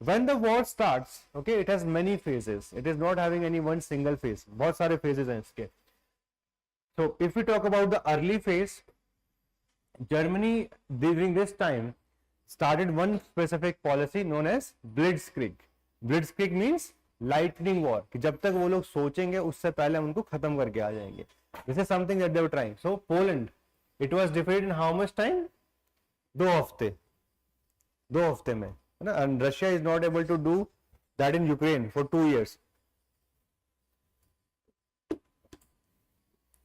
when the war starts, okay, it has many phases. It is not having any one single phase. बहुत सारे phases हैं इसके. So if we talk about the early phase, Germany during this time started one specific policy known as Blitzkrieg. Blitzkrieg means lightning war, कि जब तक वो लोग सोचेंगे उससे पहले हम उनको खत्म करके आ जाएंगे. This is something that they were trying. So Poland, it was defeated in how much time? 2 हफ्ते. 2 हफ्ते में, है ना? And Russia is not able to do that in Ukraine for 2 years.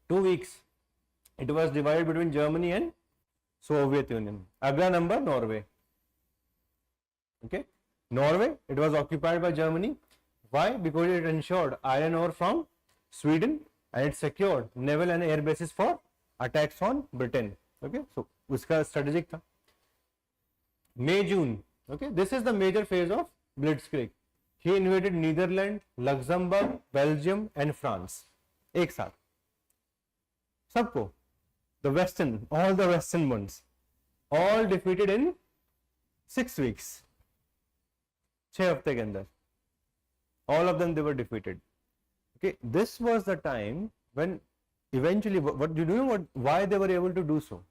2 weeks. It was divided between Germany and Soviet Union. अगला number Norway. Okay, Norway, it was occupied by Germany. Why? Because it ensured iron ore from Sweden and it secured naval and air bases for attacks on Britain. Okay, so उसका strategic था. May June. Okay, this is the major phase of Blitzkrieg. He invaded Netherlands, Luxembourg, Belgium and France. एक साथ सबको, the western, all the western ones, all defeated in 6 weeks. 6 हफ्ते के अंदर all of them they were defeated. Okay, this was the time when eventually what you know why they were able to do so,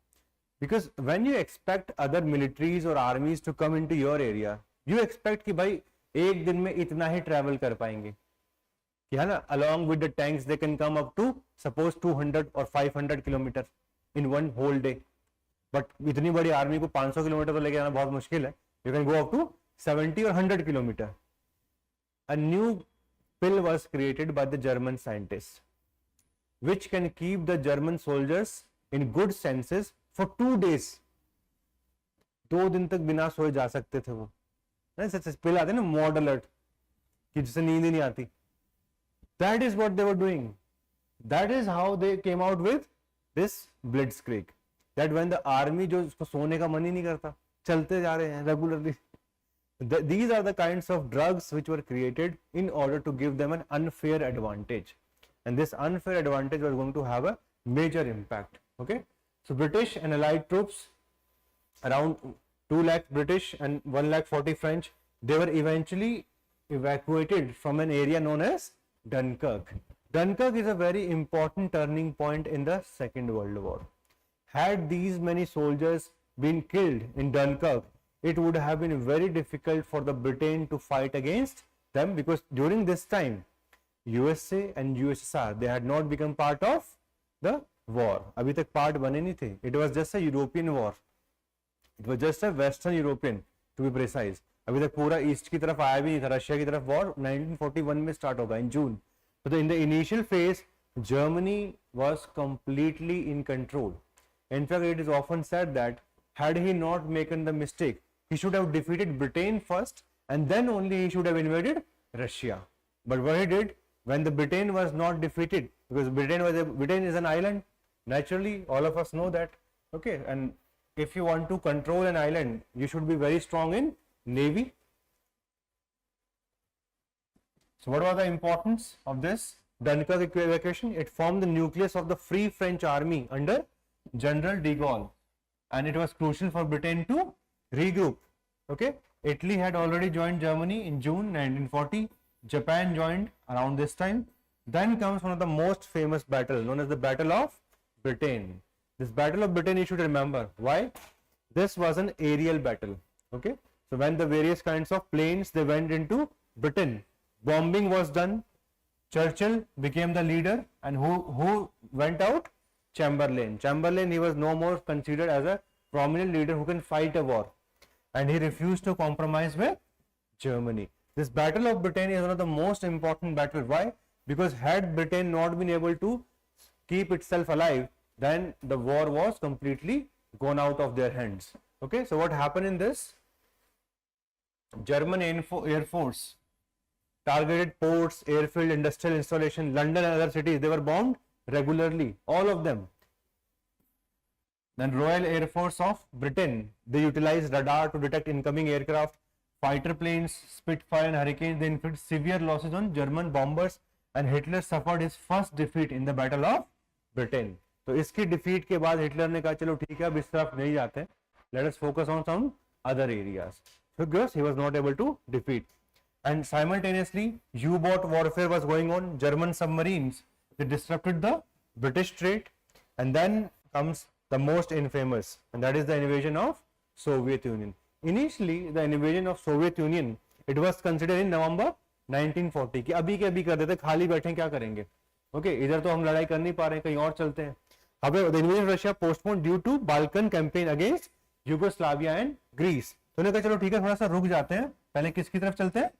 because when you expect other militaries or armies to come into your area, you expect कि भाई एक दिन में इतना ही travel कर पाएंगे, कि है ना, along with the tanks they can come up to suppose 200 or 500 kilometers in one whole day. But इतनी बड़ी आर्मी को 500 किलोमीटर तो लेके आना बहुत मुश्किल है. You can go up to 70 or 100 kilometers. A new pill was created by the German scientists, which can keep the German soldiers in good senses for 2 days. 2 दिन तक बिना सोए जा सकते थे वो. पिल आते ना मॉड अलर्ट, कि जिससे नींद ही नहीं आती. That is what they were doing. That is how they came out with this Blitzkrieg. That when the army जो उसको सोने का मन ही नहीं करता, चलते जा रहे हैं regularly. These are the kinds of drugs which were created in order to give them an unfair advantage, and this unfair advantage was going to have a major impact. Okay, so British and Allied troops, around 2 lakh British and 1 lakh 40 French, they were eventually evacuated from an area known as Dunkirk. Dunkirk is a very important turning point in the Second World War. Had these many soldiers been killed in Dunkirk, it would have been very difficult for the Britain to fight against them, because during this time USA and USSR, they had not become part of the war. अभी तक part बने नहीं थे. It was just a European war. It was just a Western European to be precise. अभी तक पूरा east की तरफ आया भी नहीं था. रशिया की तरफ war 1941 में start होगा in June. So in the initial phase, Germany was completely in control. In fact, it is often said that had he not making the mistake, he should have defeated Britain first and then only he should have invaded Russia. But what he did, when the Britain was not defeated, because Britain is an island, naturally all of us know that. Okay, and if you want to control an island, you should be very strong in navy. So what was the importance of this Dunkirk evacuation? It formed the nucleus of the Free French Army under General de Gaulle, and it was crucial for Britain to regroup. Okay, Italy had already joined Germany in June 1940. Japan joined around this time. Then comes one of the most famous battle known as the Battle of Britain. This Battle of Britain you should remember. Why? This was an aerial battle. Okay, so when the various kinds of planes they went into Britain, bombing was done. Churchill became the leader, and who went out? Chamberlain. Chamberlain, he was no more considered as a prominent leader who can fight a war, and he refused to compromise with Germany. This Battle of Britain is one of the most important battles. Why? Because had Britain not been able to keep itself alive, then the war was completely gone out of their hands. Okay, so what happened in this? German Air Force targeted ports, airfield, industrial installation, London and other cities. They were bombed regularly, all of them. Then Royal Air Force of Britain, they utilized radar to detect incoming aircraft, fighter planes, Spitfire and Hurricanes. They inflicted severe losses on German bombers, and Hitler suffered his first defeat in the Battle of Britain. तो इसकी defeat के बाद Hitler ने कहा चलो ठीक है अब इस तरफ नहीं जाते, let us focus on some other areas. because he was not able to defeat. And simultaneously, U-boat warfare was going on. German submarines, they disrupted the British trade. And then comes the most infamous, and that is the invasion of Soviet Union. Initially, the invasion of Soviet Union, it was considered in November 1940 कि अभी के अभी कर देते, खाली बैठे क्या करेंगे, ओके इधर तो हम लड़ाई कर नहीं पा रहे, कहीं और चलते हैं. However, the invasion of Russia postponed due to Balkan campaign against Yugoslavia and Greece. तो उन्होंने कहा चलो ठीक है, थोड़ा सा रुक जाते हैं, पहले किसकी तरफ चलते हैं,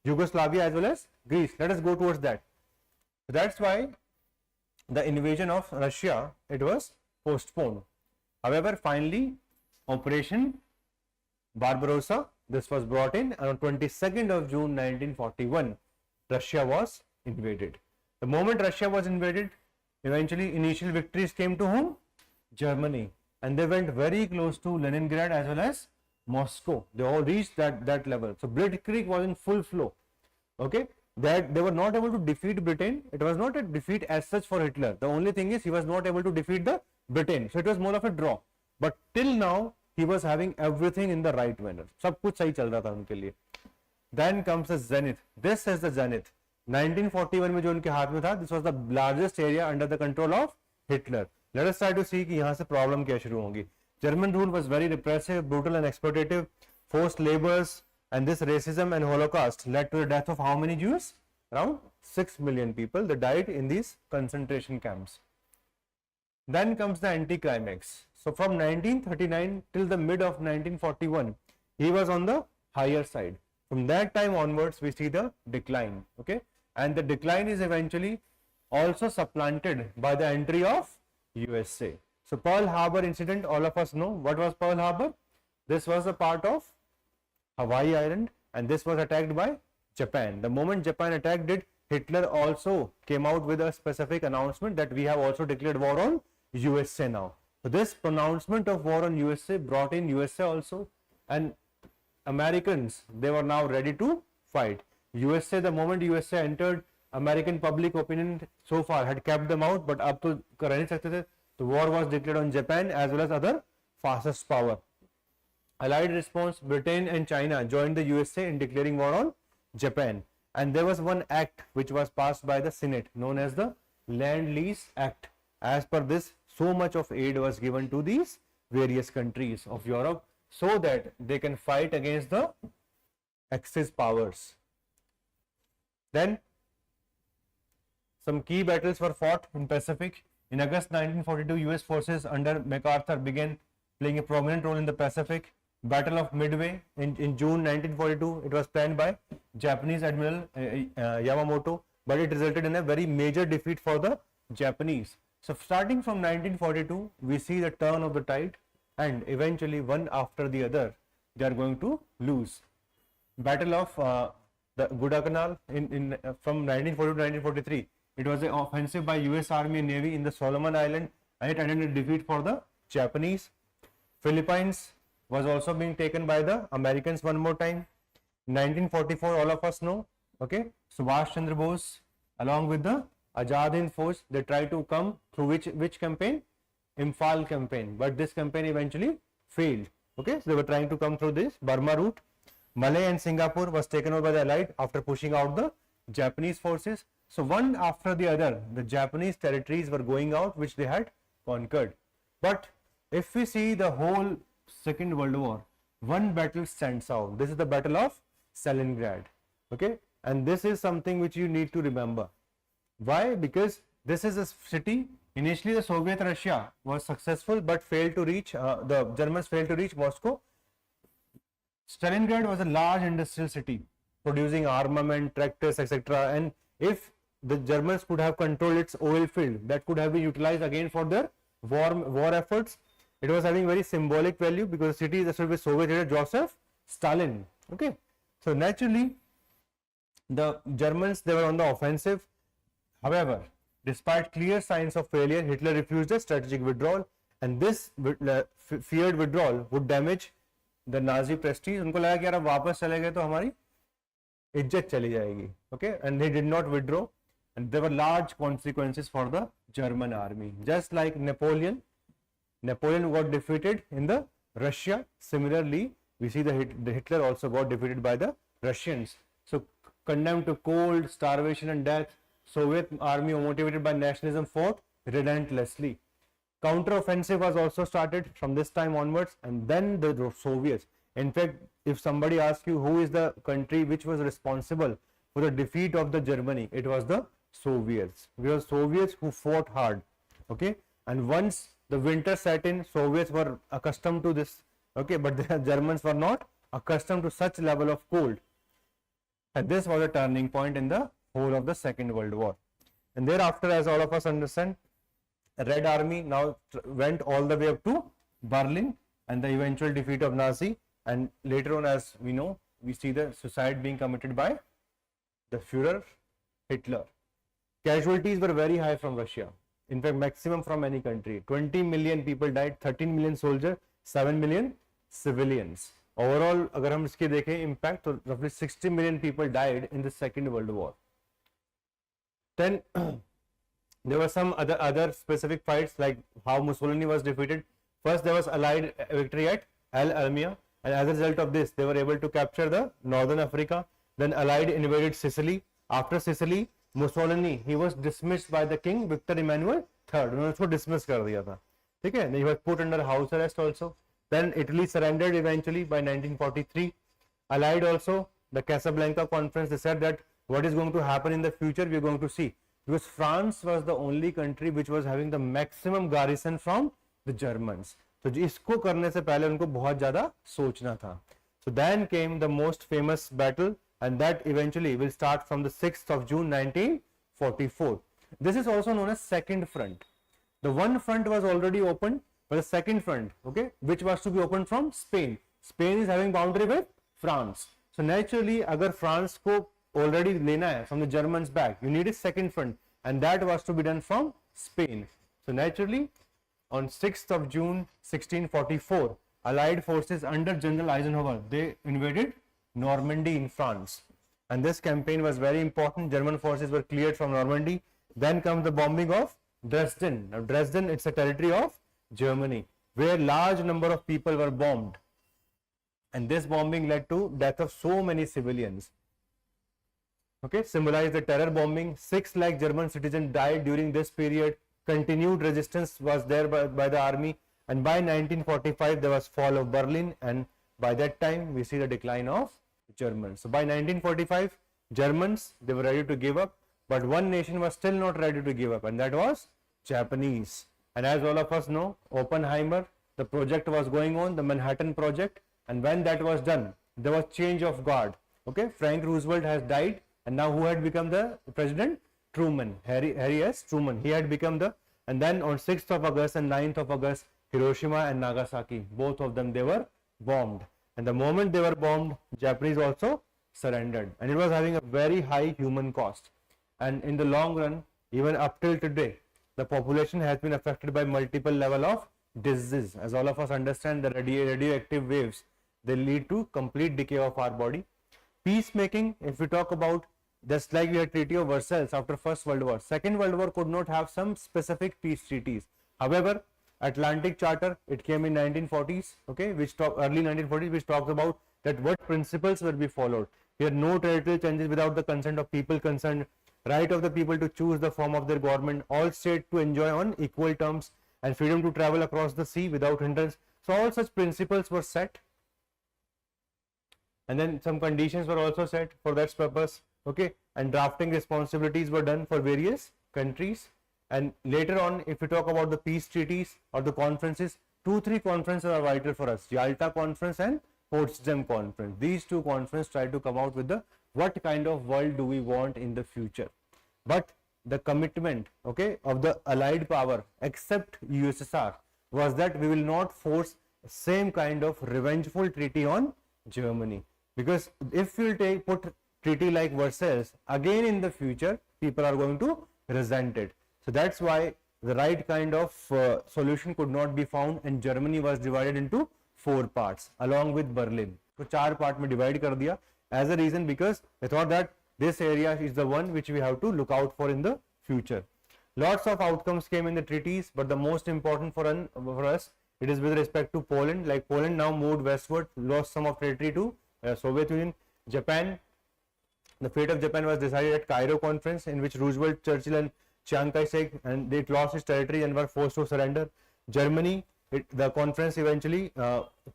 Yugoslavia as well as Greece. Let us go towards that. So that's why the invasion of Russia, it was postponed. However, finally, Operation Barbarossa, this was brought in, and on 22nd of June 1941, Russia was invaded. The moment Russia was invaded, eventually initial victories came to whom? Germany, and they went very close to Leningrad as well as Moscow. They all reached that level. So Blitzkrieg was in full flow. Okay, that they were not able to defeat Britain. It was not a defeat as such for Hitler. The only thing is he was not able to defeat the Britain. So it was more of a draw. But till now he was having everything in the right manner. सब कुछ सही चल रहा था उनके लिए. Then comes the zenith. This is the zenith. 1941 में जो उनके हाथ में था, this was the largest area under the control of Hitler. Let us try to see कि यहाँ से problem क्या शुरू होगी. German rule was very repressive, brutal and exploitative, forced labors, and this racism and Holocaust led to the death of how many Jews? Around 6 million people. They died in these concentration camps. Then comes the anticlimax. So from 1939 till the mid of 1941, he was on the higher side. From that time onwards, we see the decline. Okay, and the decline is eventually also supplanted by the entry of USA. So Pearl Harbor incident, all of us know. What was Pearl Harbor? This was a part of Hawaii Island, and this was attacked by Japan. The moment Japan attacked it, Hitler also came out with a specific announcement that we have also declared war on USA now. So this pronouncement of war on USA brought in USA also, and Americans, they were now ready to fight. USA, the moment USA entered, American public opinion so far had kept them out, but अब तो कर नहीं सकते थे. The war was declared on Japan as well as other fastest power. Allied response, Britain and China joined the USA in declaring war on Japan. And there was one act which was passed by the Senate known as the Land-Lease Act. As per this, so much of aid was given to these various countries of Europe so that they can fight against the Axis powers. Then some key battles were fought in Pacific. In August 1942, US forces under MacArthur began playing a prominent role in the Pacific. Battle of Midway in June 1942, it was planned by Japanese Admiral Yamamoto, but it resulted in a very major defeat for the Japanese. So starting from 1942, we see the turn of the tide, and eventually one after the other, they are going to lose. Battle of the Guadalcanal from 1942 to 1943. It was an offensive by US Army and Navy in the Solomon Island, and it ended in defeat for the Japanese. Philippines was also being taken by the Americans one more time. 1944, all of us know. Okay, Subhash Chandra Bose along with the Azad Hind Force, they tried to come through which campaign? Imphal campaign, but this campaign eventually failed. Okay, so they were trying to come through this Burma route. Malay and Singapore was taken over by the Allied after pushing out the Japanese forces. So one after the other, the Japanese territories were going out which they had conquered. But if we see the whole Second World War, one battle stands out. This is the Battle of Stalingrad. Okay, and this is something which you need to remember. Why? Because this is a city. Initially, the Soviet Russia was successful, but failed to reach. The Germans failed to reach Moscow. Stalingrad was a large industrial city, producing armament, tractors, etc. And if the Germans could have controlled its oil field, that could have been utilized again for their war efforts. It was having very symbolic value because the city is associated with Soviet leader Joseph Stalin. Okay, so naturally, the Germans, they were on the offensive. However, despite clear signs of failure, Hitler refused a strategic withdrawal, and this feared withdrawal would damage the Nazi prestige. उनको लगा कि यार अब वापस चले गए तो हमारी इज्जत चली जाएगी. Okay, and they did not withdraw, and there were large consequences for the German army. Just like Napoleon got defeated in the Russia. Similarly, we see the Hitler also got defeated by the Russians. So condemned to cold, starvation and death, Soviet army motivated by nationalism fought relentlessly. Counter-offensive was also started from this time onwards, and then the Soviets. In fact, if somebody asks you who is the country which was responsible for the defeat of the Germany, it was the Soviets. It was Soviets who fought hard. Okay, and once the winter set in, Soviets were accustomed to this. Okay, but the Germans were not accustomed to such level of cold. And this was a turning point in the whole of the Second World War. And thereafter, as all of us understand, the Red Army now went all the way up to Berlin and the eventual defeat of Nazi. And later on, as we know, we see the suicide being committed by the Führer Hitler. Casualties were very high from Russia. In fact, maximum from any country. 20 million people died, 13 million soldiers, 7 million civilians. Overall, अगर हम इसके देखें impact, तो roughly 60 million people died in the Second World War. Then there were some other specific fights, like how Mussolini was defeated. First, there was Allied victory at El Alamein, and as a result of this, they were able to capture the Northern Africa. Then Allied invaded Sicily. After Sicily, Mussolini, he was dismissed by the king Victor Emmanuel III. उन्होंने उसको dismiss कर दिया था. ठीक है? He was put under house arrest also. Then Italy surrendered eventually by 1943. Allied also, the Casablanca conference, they said that what is going to happen in the future, we are going to see. Because France was the only country which was having the maximum garrison from the Germans. So इसको करने से पहले उनको बहुत ज़्यादा सोचना था. So then came the most famous battle, and that eventually will start from the 6th of June 1944. This is also known as Second Front. The one front was already opened, but the second front, okay, which was to be opened from Spain. Spain is having boundary with France. So naturally, अगर France को already लेना है from the Germans back, you need a second front, and that was to be done from Spain. So naturally, on 6th of June 1644, Allied forces under General Eisenhower, they invaded Normandy in France, and this campaign was very important. German forces were cleared from Normandy. Then comes the bombing of Dresden. Now Dresden, it's a territory of Germany, where large number of people were bombed, and this bombing led to death of so many civilians. Okay, symbolized the terror bombing. 6 lakh German citizens died during this period. Continued resistance was there by the army, and by 1945 there was fall of Berlin, and by that time we see the decline of Germans. So by 1945, Germans, they were ready to give up, but one nation was still not ready to give up, and that was Japanese. And as all of us know, Oppenheimer, the project was going on, the Manhattan Project, and when that was done, there was change of guard. Okay, Frank Roosevelt has died, and now who had become the president? Truman, Harry S. Truman. He had become the, and then on 6th of August and 9th of August, Hiroshima and Nagasaki, both of them, they were bombed. And the moment they were bombed, Japanese also surrendered, and it was having a very high human cost. And in the long run, even up till today, the population has been affected by multiple level of diseases. As all of us understand, the radioactive waves, they lead to complete decay of our body. Peacemaking, if we talk about, just like we had Treaty of Versailles after First World War, Second World War could not have some specific peace treaties. However, Atlantic Charter, it came in 1940s, okay, which talk early 1940s, which talks about that what principles will be followed. Here, no territorial changes without the consent of people concerned, right of the people to choose the form of their government, all states to enjoy on equal terms, and freedom to travel across the sea without hindrance. So all such principles were set, and then some conditions were also set for that purpose, okay, and drafting responsibilities were done for various countries. And later on, if we talk about the peace treaties or the conferences, 2-3 conferences are vital for us: Yalta Conference and Potsdam Conference. These two conferences try to come out with the what kind of world do we want in the future. But the commitment, okay, of the Allied power, except USSR, was that we will not force same kind of revengeful treaty on Germany, because if we will put treaty like Versailles again in the future, people are going to resent it. So that's why the right kind of solution could not be found, and Germany was divided into 4 parts along with Berlin. So 4 part में divide कर दिया as a reason, because they thought that this area is the one which we have to look out for in the future. Lots of outcomes came in the treaties, but the most important for us It is with respect to Poland. Like Poland now moved westward, lost some of territory to Soviet Union. Japan, the fate of Japan was decided at Cairo conference, in which Roosevelt, Churchill, and Chiang Kai-shek, and they lost its territory and were forced to surrender. Germany, the conference eventually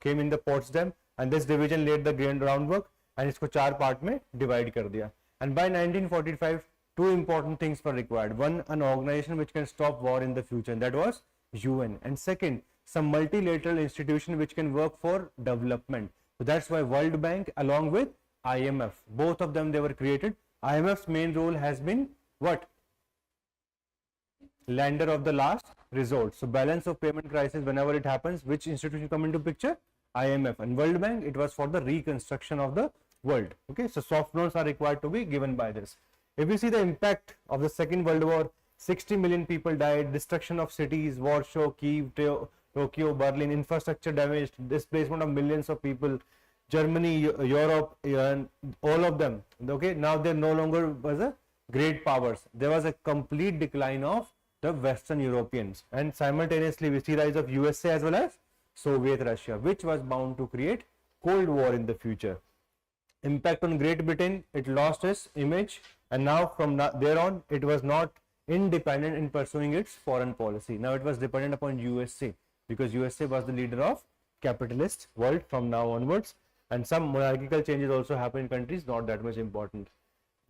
came in the Potsdam, and this division laid the groundwork, and इसको चार part में divide कर दिया. And by 1945, two important things were required. One, an organization which can stop war in the future, and that was UN. And second, some multilateral institution which can work for development. So that's why World Bank along with IMF, both of them, they were created. IMF's main role has been what? Lender of the last resort. So balance of payment crisis, whenever it happens, which institution come into picture? IMF. And World Bank, it was for the reconstruction of the world. Okay, so soft loans are required to be given by this. If we see the impact of the Second World War, 60 million people died, destruction of cities, Warsaw, Kiev, Tokyo, Berlin, infrastructure damaged, displacement of millions of people, Germany, Europe, and all of them. Okay, now there no longer was a great powers. There was a complete decline of the Western Europeans, and simultaneously we see rise of USA as well as Soviet Russia, which was bound to create Cold War in the future. Impact on Great Britain, it lost its image, and now from there on it was not independent in pursuing its foreign policy. Now it was dependent upon USA, because USA was the leader of capitalist world from now onwards, and some monarchical changes also happen in countries, not that much important.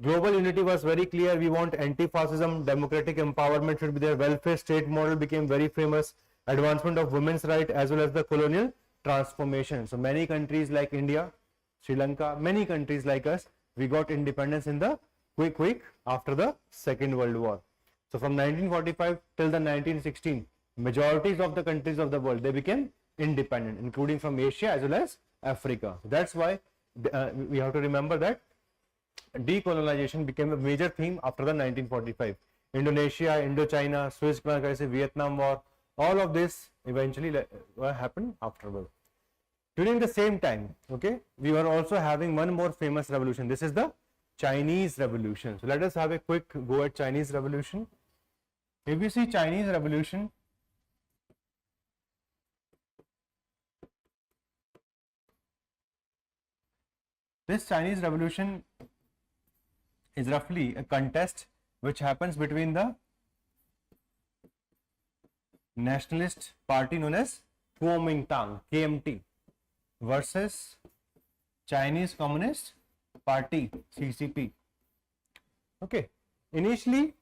Global unity was very clear. We want anti-fascism, democratic empowerment should be there, welfare state model became very famous, advancement of women's right as well as the colonial transformation. So many countries like India, Sri Lanka, many countries like us, we got independence in the quick after the Second World War. So from 1945 till the 1916, majorities of the countries of the world, they became independent, including from Asia as well as Africa. That's why we have to remember that decolonization became a major theme after the 1945. Indonesia, Indochina, Suez Canal crisis, Vietnam War, all of this eventually happened afterward. During the same time, okay, we were also having one more famous revolution. This is the Chinese Revolution. So let us have a quick go at Chinese Revolution. If we see Chinese Revolution, this Chinese Revolution is roughly a contest which happens between the nationalist party known as Kuomintang, KMT, versus Chinese Communist Party, CCP. Okay, initially,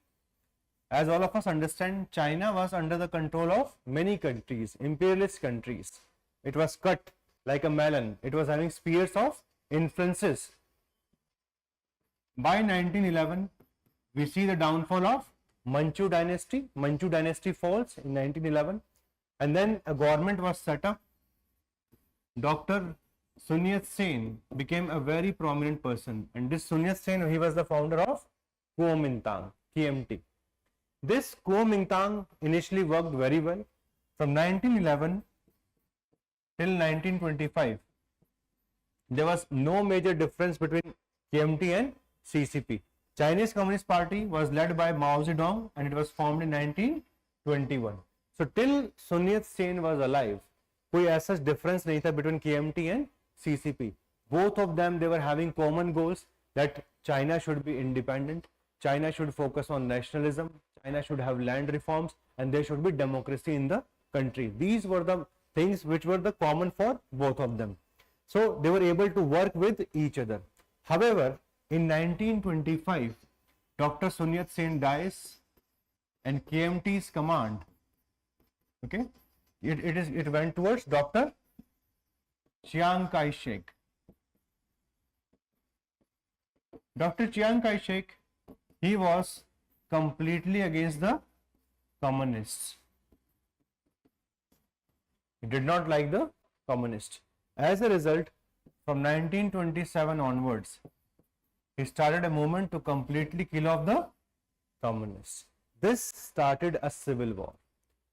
as all of us understand, China was under the control of many countries, imperialist countries. It was cut like a melon. It was having spheres of influences. By 1911, we see the downfall of Manchu dynasty. Manchu dynasty falls in 1911, and then a government was set up. Dr. Sun Yat-sen became a very prominent person, and this Sun Yat-sen, he was the founder of Kuomintang, KMT. This Kuomintang initially worked very well. From 1911 till 1925, there was no major difference between KMT and CCP. Chinese Communist Party was led by Mao Zedong, and it was formed in 1921. So till Sun Yat-sen was alive, कोई ऐसा difference नहीं था between KMT and CCP. Both of them, they were having common goals that China should be independent, China should focus on nationalism, China should have land reforms, and there should be democracy in the country. These were the things which were the common for both of them. So they were able to work with each other. However, in 1925, Dr. Sun Yat-sen dies, and KMT's command, okay, it went towards Dr. Chiang Kai-shek. Dr. Chiang Kai-shek, he was completely against the communists. He did not like the communists. As a result, from 1927 onwards, he started a movement to completely kill off the communists. This started a civil war.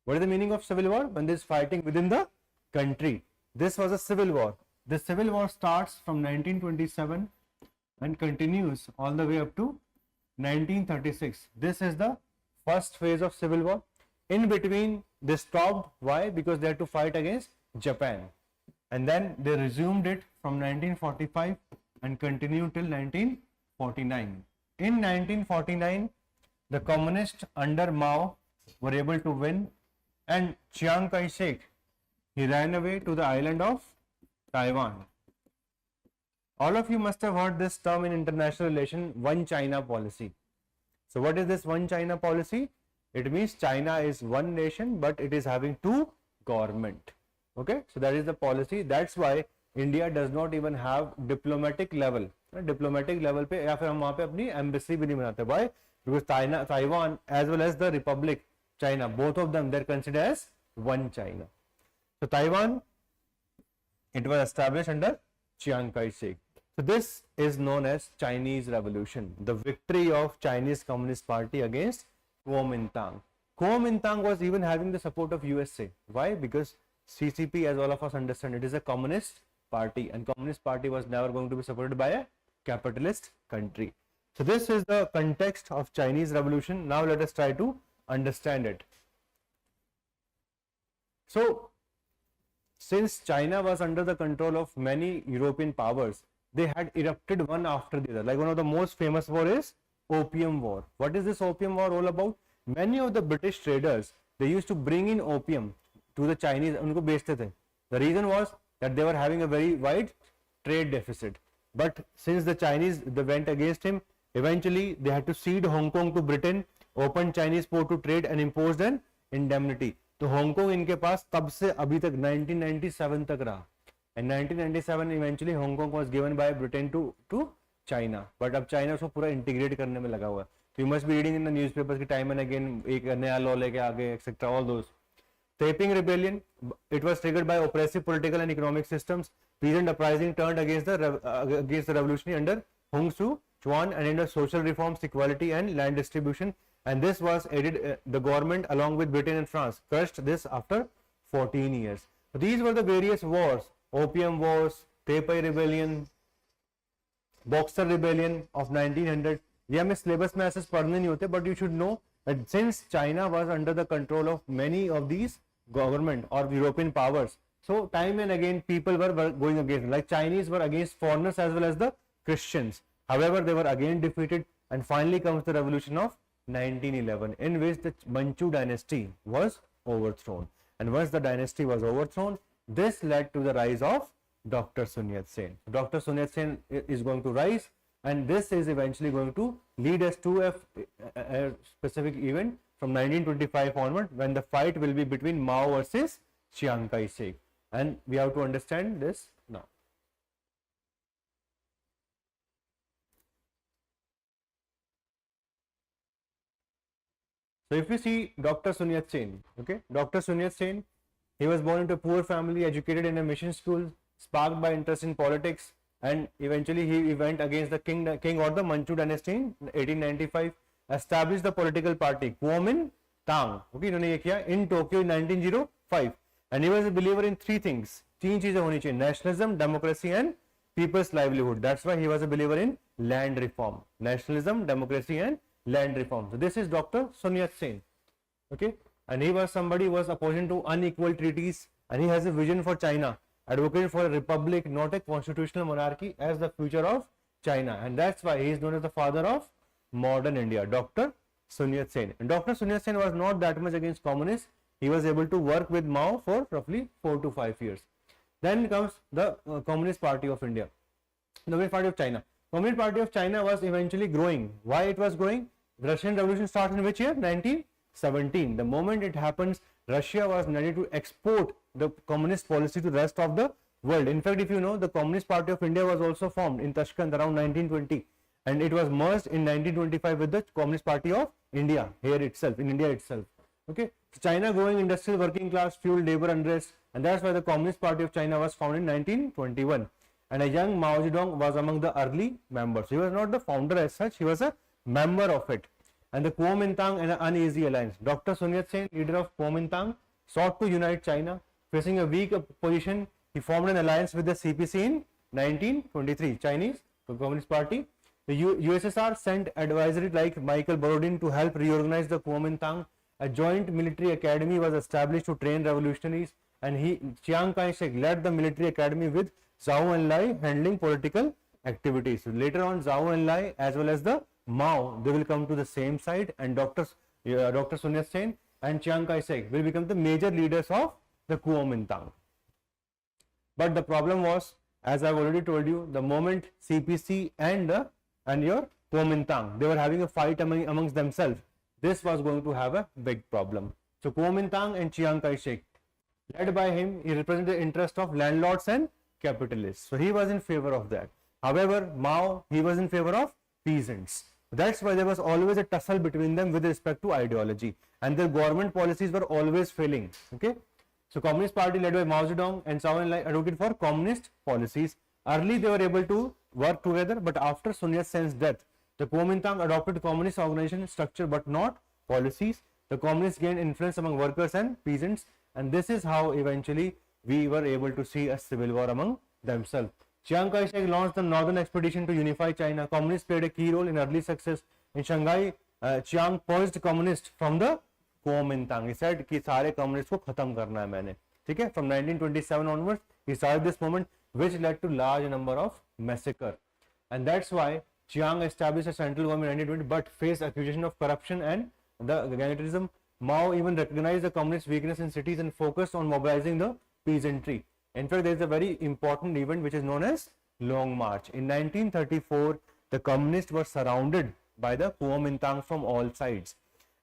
What is the meaning of civil war? When there is fighting within the country. This was a civil war. The civil war starts from 1927 and continues all the way up to 1936. This is the first phase of civil war. In between, they stopped. Why? Because they had to fight against Japan. And then they resumed it from 1945 and continued till 1949. In 1949, the communists under Mao were able to win, and Chiang Kai-shek, he ran away to the island of Taiwan. All of you must have heard this term in international relation, one China policy. So what is this one China policy? It means China is one nation, but it is having two government. Okay, so that is the policy. That's why India does not even have diplomatic level. Diplomatic level पे या फिर हम वहाँ पे अपनी embassy भी नहीं बनाते. Why? Because Taiwan as well as the Republic China, both of them, they're considered as one China. So Taiwan, it was established under Chiang Kai-shek. So this is known as Chinese Revolution, the victory of Chinese Communist Party against Kuomintang. Kuomintang was even having the support of USA. Why? Because CCP, as all of us understand, it is a communist party, and communist party was never going to be supported by a capitalist country. So this is the context of Chinese Revolution. Now let us try to understand it. So since China was under the control of many European powers, they had erupted one after the other. Like one of the most famous war is Opium War. What is this Opium War all about? Many of the British traders, they used to bring in opium to the Chinese, उनको बेचते थे. The reason was that they were having a very wide trade deficit. But since the Chinese, they went against him, eventually they had to cede Hong Kong to Britain, open Chinese port to trade and imposed an indemnity. तो Hong Kong इनके पास तब से अभी तक 1997 तक रहा. And 1997 eventually Hong Kong was given by Britain to China. But अब China उसको पूरा integrate करने में लगा हुआ है. So you must be reading in the newspapers कि time and again एक नया law लेके आ गए, etc. All those. Taiping Rebellion, it was triggered by oppressive political and economic systems. Peasant uprising turned against the revolutionary under Hung Su Chuan, and under social reforms, equality and land distribution. And this was aided, the government along with Britain and France crushed this after 14 years. So these were the various wars: Opium Wars, Taipei Rebellion, Boxer Rebellion of 1900. ये हमें syllabus में ऐसे पढ़ने नहीं होते, but you should know that since China was under the control of many of these government or European powers, so time and again people were going against them. Like Chinese were against foreigners as well as the Christians. However, they were again defeated, and finally comes the revolution of 1911, in which the Manchu dynasty was overthrown. And once the dynasty was overthrown, this led to the rise of Dr. Sun Yat-sen. Dr. Sun Yat-sen is going to rise, and this is eventually going to lead us to a specific event from 1925 onward, when the fight will be between Mao versus Chiang Kai-shek. And we have to understand this now. So if we see Dr. Sun Yat-sen, okay, Dr. Sun Yat-sen, he was born into a poor family, educated in a mission school, sparked by interest in politics, and eventually he went against the king or the Manchu dynasty in 1895, established the political party Kuomintang, okay, इन्होंने ये किया in Tokyo in 1905, and he was a believer in three things. तीन चीजें होनी चाहिए: nationalism, democracy and people's livelihood. That's why he was a believer in land reform. Nationalism, democracy and land reform. So this is Dr. Sun Yat-sen, okay, and he was somebody who was opposing to unequal treaties, and he has a vision for China, advocated for a republic, not a constitutional monarchy, as the future of China, and that's why he is known as the father of modern India, Dr. Sun Yat-sen. And Dr. Sun Yat-sen was not that much against communists. He was able to work with Mao for roughly 4 to 5 years. Then comes the Communist Party of India, the Communist Party of China. Communist Party of China was eventually growing. Why it was growing? The Russian Revolution started in which year? 1917. The moment it happens, Russia was ready to export the communist policy to the rest of the world. In fact, if you know, the Communist Party of India was also formed in Tashkent around 1920, and it was merged in 1925 with the Communist Party of India here itself, in India itself. Okay, so China growing industrial working class fueled labor unrest, and that's why the Communist Party of China was founded in 1921. And a young Mao Zedong was among the early members. He was not the founder as such, he was a member of it. And the Kuomintang and an uneasy alliance. Dr. Sun Yat-sen, leader of Kuomintang, sought to unite China. Facing a weak position, he formed an alliance with the CPC in 1923, Chinese Communist Party. The USSR sent advisory like Michael Borodin to help reorganize the Kuomintang, a joint military academy was established to train revolutionaries, and Chiang Kai-shek led the military academy with Zhou Enlai handling political activities. So later on, Zhou Enlai as well as the Mao, they will come to the same side, and Dr. Sun Yat-sen and Chiang Kai-shek will become the major leaders of the Kuomintang. But the problem was, as I've already told you, the moment CPC and your Kuomintang, they were having a fight amongst themselves, this was going to have a big problem. So Kuomintang and Chiang Kai-shek, led by him, he represented the interest of landlords and capitalists. So he was in favor of that. However, Mao, he was in favor of peasants. That's why there was always a tussle between them with respect to ideology, and their government policies were always failing. Okay. So Communist Party led by Mao Zedong and Zhou Enlai advocated for communist policies. Early they were able to work together, but after Sun Yat-sen's death, the Kuomintang adopted communist organization structure but not policies. The communists gained influence among workers and peasants, and this is how eventually we were able to see a civil war among themselves. Chiang Kai-shek launched the Northern Expedition to unify China. Communists played a key role in early success. In Shanghai, Chiang purged communists from the Kuomintang. He said कि सारे communists को खत्म करना है मैंने. ठीक है? From 1927 onwards, he started this movement, which led to large number of massacre, and that's why Chiang established a central government in 1920, but faced accusation of corruption and the gangatism. Mao even recognized the communist weakness in cities and focused on mobilizing the peasantry. In fact, there is a very important event which is known as Long March. In 1934, the communists were surrounded by the Kuomintang from all sides,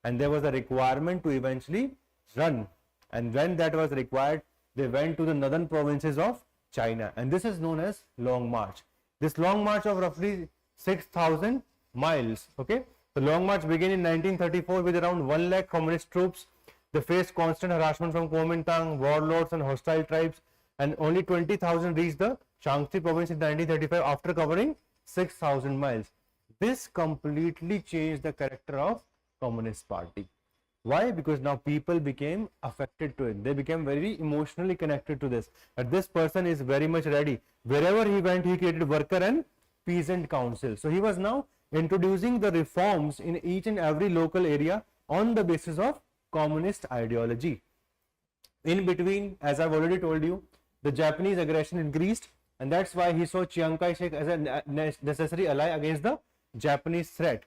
and there was a requirement to eventually run. And when that was required, they went to the northern provinces of China, and this is known as Long March. This Long March of roughly 6,000 miles. Okay, the Long March began in 1934 with around 1 lakh communist troops. They faced constant harassment from Kuomintang, warlords, and hostile tribes, and only 20,000 reached the Shaanxi province in 1935 after covering 6,000 miles. This completely changed the character of Communist Party. Why? Because now people became affected to it. They became very emotionally connected to this. That this person is very much ready. Wherever he went, he created worker and peasant council. So he was now introducing the reforms in each and every local area on the basis of communist ideology. In between, as I've already told you, the Japanese aggression increased, and that's why he saw Chiang Kai-shek as a necessary ally against the Japanese threat.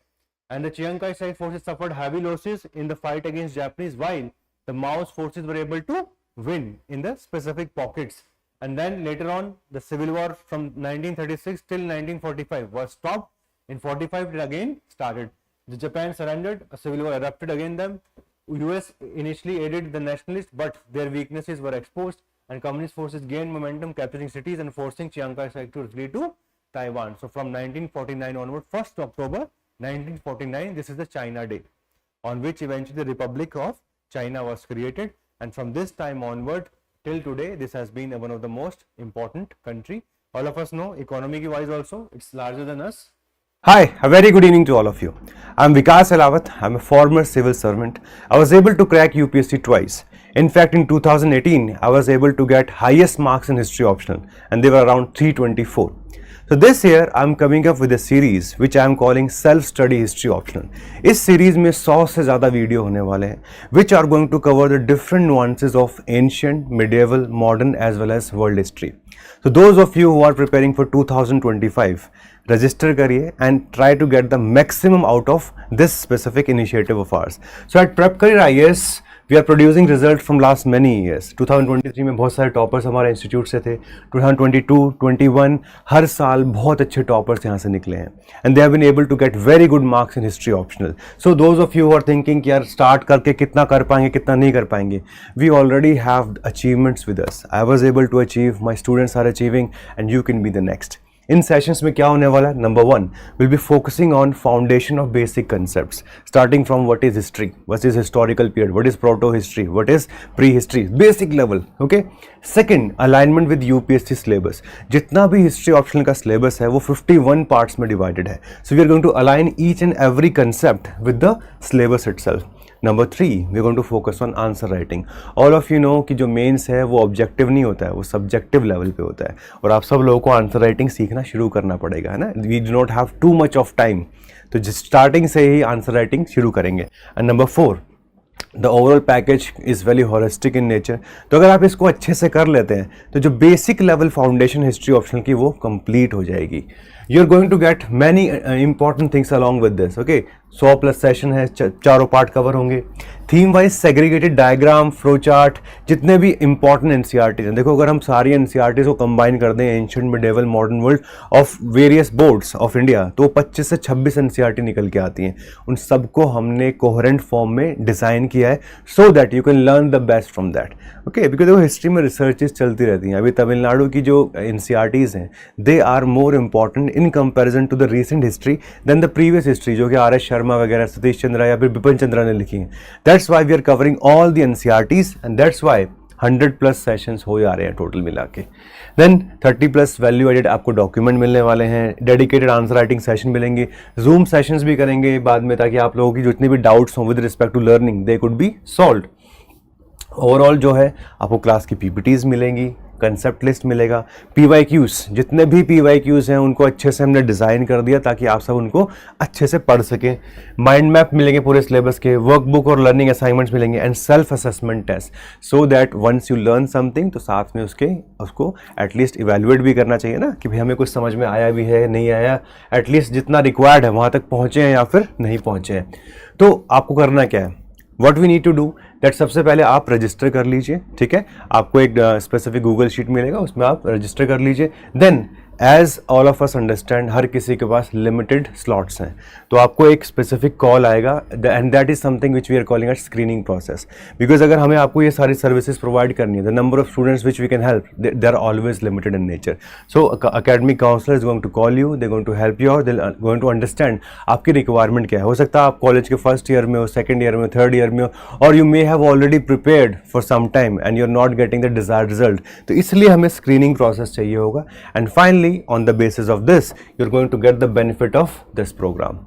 And the Chiang Kai-shek forces suffered heavy losses in the fight against Japanese, while the Mao's forces were able to win in the specific pockets. And then later on, the civil war from 1936 till 1945 was stopped. In 45 it again started. The Japan surrendered, a civil war erupted against them. US initially aided the nationalists, but their weaknesses were exposed, and communist forces gained momentum, capturing cities and forcing Chiang Kai-shek to flee to Taiwan. So from 1949 onward, 1st October 1949, this is the China Day, on which eventually the Republic of China was created, and from this time onward till today, this has been one of the most important country. All of us know, economic wise also, it's larger than us. Hi, a very good evening to all of you. I'm Vikas Ahlawat. I'm a former civil servant. I was able to crack UPSC twice. In fact, in 2018, I was able to get highest marks in history optional, and they were around 324. So this year, I'm coming up with a series which I'm calling Self-Study History Optional. इस series में 100 से ज़्यादा video होने वाले हैं, which are going to cover the different nuances of ancient, medieval, modern as well as world history. So those of you who are preparing for 2025, register करिए and try to get the maximum out of this specific initiative of ours. So at Prepcareer IAS, we are producing results from last many years. 2023 में बहुत सारे toppers हमारे institute से थे. 2022, 21 हर साल बहुत अच्छे टॉपर्स यहाँ से निकले हैं, and they have been able to get very good marks in history optional. So those of you who are thinking कि यार start करके कितना कर पाएंगे कितना नहीं कर पाएंगे, we already have achievements with us. I was able to achieve, my students are achieving, and you can be the next. In sessions में क्या होने वाला है? Number 1, will be focusing on foundation of basic concepts, starting from what is history, what is historical period, what is proto history, what is pre history, basic level. Okay. Second, alignment with UPSC syllabus. जितना भी history optional का syllabus है वो 51 parts में divided है. So we are going to align each and every concept with the syllabus itself. Number 3, we are going to focus on answer writing. All of you know कि जो mains है वो objective नहीं होता है, वो सब्जेक्टिव लेवल पे होता है, और आप सब लोगों को आंसर राइटिंग सीखना शुरू करना पड़ेगा, है ना. We do not have too much of time, तो स्टार्टिंग से ही आंसर राइटिंग शुरू करेंगे. And number 4, the overall package is very holistic in nature. तो अगर आप इसको अच्छे से कर लेते हैं तो जो basic level foundation history optional की वो कंप्लीट हो जाएगी। You are going to get many important things along with this. Okay, 100+ session है, चारों पार्ट कवर होंगे। Theme wise segregated diagram, flow chart, जितने भी इंपॉर्टेंट एनसीईआरटीज हैं, देखो अगर हम सारी एनसीईआरटीज को कंबाइन कर दें ancient, medieval, modern world of various boards of India, तो 25 से 26 एनसीईआरटी निकल के आती हैं। उन सबको हमने कोहेरेंट फॉर्म में डिज़ाइन किया है so that you can learn the best from that. Okay, because देखो हिस्ट्री में रिसर्चेस चलती रहती हैं। अभी तमिलनाडु की जो एनसीईआरटीज हैं they are more important in comparison to the recent history than the previous history, जो कि आर एस शर्मा वगैरह, सतीश चंद्रा या फिर बिपिन चंद्रा ने लिखी हैं। That's why we are covering all the NCERTs and that's why 100+ sessions हो जा रहे हैं टोटल मिला के। देन 30+ वैल्यू एडेड आपको डॉक्यूमेंट मिलने वाले हैं, डेडिकेटेड आंसर राइटिंग सेशन मिलेंगे, जूम सेशंस भी करेंगे बाद में, ताकि आप लोगों की जितनी भी डाउट्स हों with respect to learning they could be solved. Overall जो है आपको क्लास की पीपीटीज मिलेंगी, कंसेप्ट लिस्ट मिलेगा, पीवाईक्यूज, जितने भी पीवाईक्यूज हैं उनको अच्छे से हमने डिज़ाइन कर दिया ताकि आप सब उनको अच्छे से पढ़ सकें। माइंड मैप मिलेंगे पूरे सिलेबस के, वर्कबुक और लर्निंग असाइनमेंट्स मिलेंगे and self assessment test, so that once you learn something तो साथ में उसको एटलीस्ट इवेल्युएट भी करना चाहिए ना कि भाई हमें कुछ समझ में आया भी है, नहीं आया, एटलीस्ट जितना रिक्वायर्ड है वहाँ तक पहुँचे हैं या फिर नहीं पहुँचे हैं। तो आपको करना क्या है, what we need to do that, सबसे पहले आप रजिस्टर कर लीजिए। ठीक है, आपको एक स्पेसिफिक गूगल शीट मिलेगा, उसमें आप रजिस्टर कर लीजिए। Then as all of us understand हर किसी के पास लिमिटेड स्लॉट्स हैं, तो आपको एक स्पेसिफिक कॉल आएगा and that is something which we are calling at screening process. Because अगर हमें आपको ये सारी सर्विसेज प्रोवाइड करनी है, the number of students which we can help they are always limited in nature. So academic counsellor is going to call you, they going to help you out, they going to understand आपकी requirement क्या है। हो सकता है आप college के first year में हो, सेकंड ईयर में हो, थर्ड ईयर में हो, और you may have already prepared for some time and you are not getting the desired result, तो इसलिए हमें स्क्रीनिंग प्रोसेस चाहिए होगा। And finally on the basis of this you're going to get the benefit of this program.